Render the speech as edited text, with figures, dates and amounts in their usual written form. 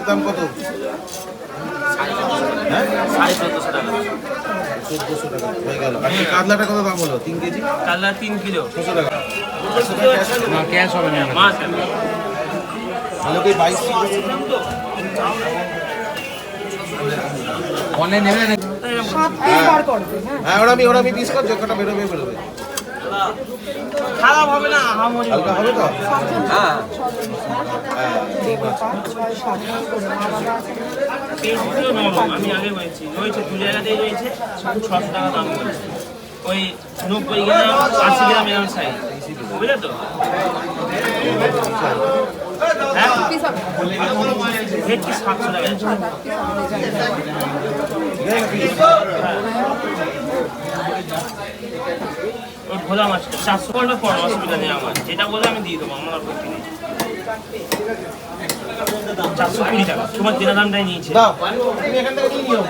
দাম কত? হ্যাঁ 1450 টাকা। 1400 টাকা হয়ে গেল। আর এই কাতলাটা কত দাম হলো? 3 কেজি কাতলা 3 কিলো 600 টাকা। না ক্যাশ হবে না। মাছ ভালো কি 22 অনলাইন নেবে না? 7 পিস বার করবে। হ্যাঁ হ্যাঁ ওরা আমি পিস কর, যে কটা বেরোবে। খারাপ হবে না, আহামরি হালকা হবে তো? হ্যাঁ হ্যাঁ ঠিক আছে। 5 6 7 করে আলাদা আছে। পেঁয়াজগুলো নরম, আমি আগে বলেছি রয়েছে, দু জায়গাতেই রয়েছে, শুধু 600 টাকা দাম বলছে। ওই 90 গ্রাম 80 গ্রাম এরকম সাইজ, বুঝলে তো? হ্যাঁ পিস হবে। ভেটকি 700 টাকা যাচ্ছে। ওই ভোলা মাছটা 400 টাকা পর, অসুবিধা নেই আমার, যেটা বলে আমি দিয়ে দেবো, আমার আপত্তি নেই। 420 টাকা তোমার কেনা দামটাই নিয়েছে। দাও তুমি এখান থেকে নিয়ে নিও।